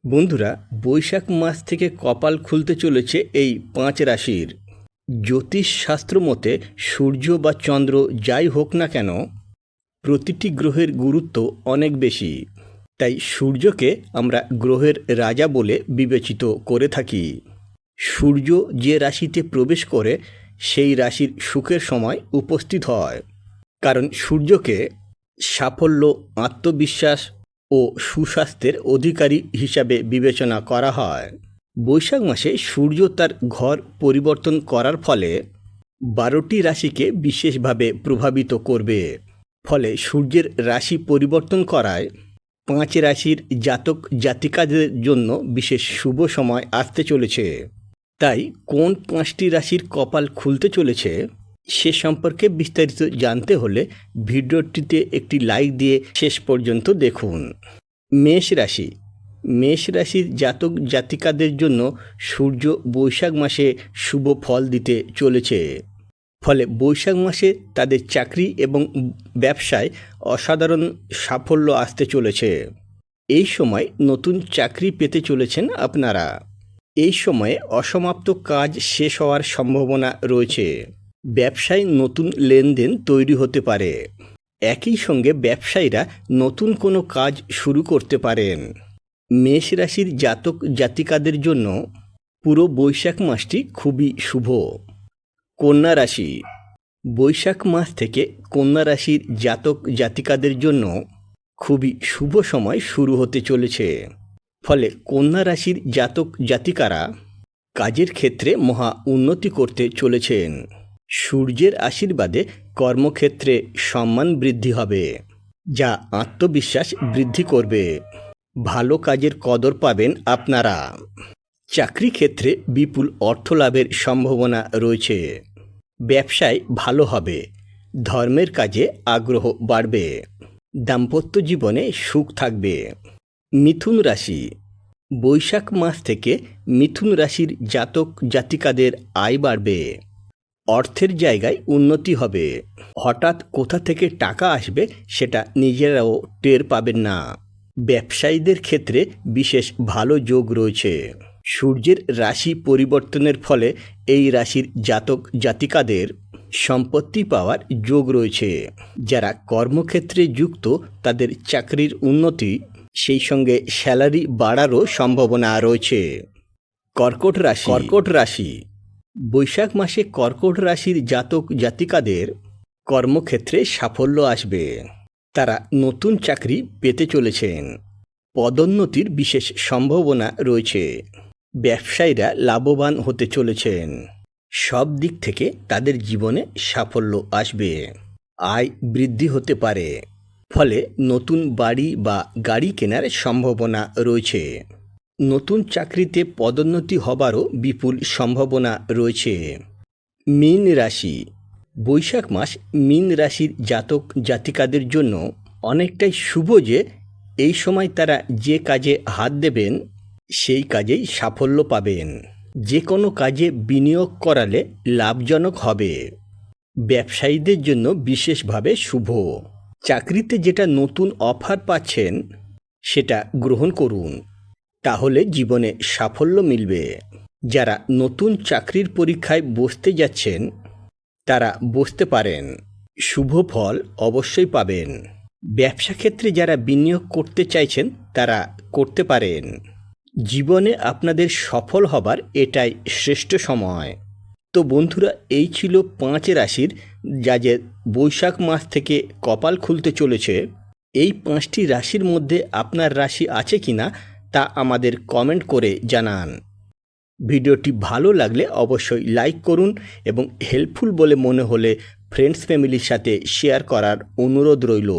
বন্ধুরা, বৈশাখ মাস থেকে কপাল খুলতে চলেছে এই 5 রাশির। জ্যোতিষশাস্ত্র মতে সূর্য বা চন্দ্র যাই হোক না কেন, প্রতিটি গ্রহের গুরুত্ব অনেক বেশি। তাই সূর্যকে আমরা গ্রহের রাজা বলে বিবেচিত করে থাকি। সূর্য যে রাশিতে প্রবেশ করে সেই রাশির সুখের সময় উপস্থিত হয়, কারণ সূর্যকে সাফল্য, আত্মবিশ্বাস ও সুস্বাস্থ্যের অধিকারী হিসাবে বিবেচনা করা হয়। বৈশাখ মাসে সূর্য তার ঘর পরিবর্তন করার ফলে 12টি রাশিকে বিশেষভাবে প্রভাবিত করবে। ফলে সূর্যের রাশি পরিবর্তন করায় 5 রাশির জাতক জাতিকাদের জন্য বিশেষ শুভ সময় আসতে চলেছে। তাই কোন 5টি রাশির কপাল খুলতে চলেছে সে সম্পর্কে বিস্তারিত জানতে হলে ভিডিওটিতে একটি লাইক দিয়ে শেষ পর্যন্ত দেখুন। মেষ রাশি। মেষ রাশির জাতক জাতিকাদের জন্য সূর্য বৈশাখ মাসে শুভ ফল দিতে চলেছে। ফলে বৈশাখ মাসে তাদের চাকরি এবং ব্যবসায় অসাধারণ সাফল্য আসতে চলেছে। এই সময় নতুন চাকরি পেতে চলেছেন আপনারা। এই সময়ে অসমাপ্ত কাজ শেষ হওয়ার সম্ভাবনা রয়েছে। ব্যবসায় নতুন লেনদেন তৈরি হতে পারে। একই সঙ্গে ব্যবসায়ীরা নতুন কোনো কাজ শুরু করতে পারেন। মেষ রাশির জাতক জাতিকাদের জন্য পুরো বৈশাখ মাসটি খুবই শুভ। কন্যা রাশি। বৈশাখ মাস থেকে কন্যা রাশির জাতক জাতিকাদের জন্য খুবই শুভ সময় শুরু হতে চলেছে। ফলে কন্যা রাশির জাতক জাতিকারা কাজের ক্ষেত্রে মহা উন্নতি করতে চলেছেন। সূর্যের আশীর্বাদে কর্মক্ষেত্রে সম্মান বৃদ্ধি হবে, যা আত্মবিশ্বাস বৃদ্ধি করবে। ভালো কাজের কদর পাবেন আপনারা। চাকরি ক্ষেত্রে বিপুল অর্থ লাভের সম্ভাবনা রয়েছে। ব্যবসায় ভালো হবে। ধর্মের কাজে আগ্রহ বাড়বে। দাম্পত্য জীবনে সুখ থাকবে। মিথুন রাশি। বৈশাখ মাস থেকে মিথুন রাশির জাতক জাতিকাদের আয় বাড়বে। অর্থের জায়গায় উন্নতি হবে। হঠাৎ কোথা থেকে টাকা আসবে সেটা নিজেরাও টের পাবেন না। ব্যবসায়ীদের ক্ষেত্রে বিশেষ ভালো যোগ রয়েছে। সূর্যের রাশি পরিবর্তনের ফলে এই রাশির জাতক জাতিকাদের সম্পত্তি পাওয়ার যোগ রয়েছে। যারা কর্মক্ষেত্রে যুক্ত তাদের চাকরির উন্নতি, সেই সঙ্গে স্যালারি বাড়ারও সম্ভাবনা রয়েছে। কর্কট রাশি। কর্কট রাশি। বৈশাখ মাসে কর্কট রাশির জাতক জাতিকাদের কর্মক্ষেত্রে সাফল্য আসবে। তারা নতুন চাকরি পেতে চলেছেন। পদোন্নতির বিশেষ সম্ভাবনা রয়েছে। ব্যবসায়ীরা লাভবান হতে চলেছেন। সব দিক থেকে তাদের জীবনে সাফল্য আসবে। আয় বৃদ্ধি হতে পারে। ফলে নতুন বাড়ি বা গাড়ি কেনার সম্ভাবনা রয়েছে। নতুন চাকরিতে পদোন্নতি হবারও বিপুল সম্ভাবনা রয়েছে। মীন রাশি। বৈশাখ মাস মীন রাশির জাতক জাতিকাদের জন্য অনেকটাই শুভ যে এই সময় তারা যে কাজে হাত দেবেন সেই কাজেই সাফল্য পাবেন। যে কোনো কাজে বিনিয়োগ করালে লাভজনক হবে। ব্যবসায়ীদের জন্য বিশেষভাবে শুভ। চাকরিতে যেটা নতুন অফার পাচ্ছেন সেটা গ্রহণ করুন, তাহলে জীবনে সাফল্য মিলবে। যারা নতুন চাকরির পরীক্ষায় বসতে যাচ্ছেন তারা বসতে পারেন। শুভ ফল অবশ্যই পাবেন। ব্যবসা ক্ষেত্রে যারা বিনিয়োগ করতে চাইছেন তারা করতে পারেন। জীবনে আপনাদের সফল হবার এটাই শ্রেষ্ঠ সময়। তো বন্ধুরা, এই ছিল 5 রাশির যাদের বৈশাখ মাস থেকে কপাল খুলতে চলেছে। এই 5টি রাশির মধ্যে আপনার রাশি আছে কিনা তা আমাদের কমেন্ট করে জানান। ভিডিওটি ভালো লাগলে অবশ্যই লাইক করুন এবং হেল্পফুল বলে মনে হলে ফ্রেন্ডস ফ্যামিলির সাথে শেয়ার করার অনুরোধ রইল।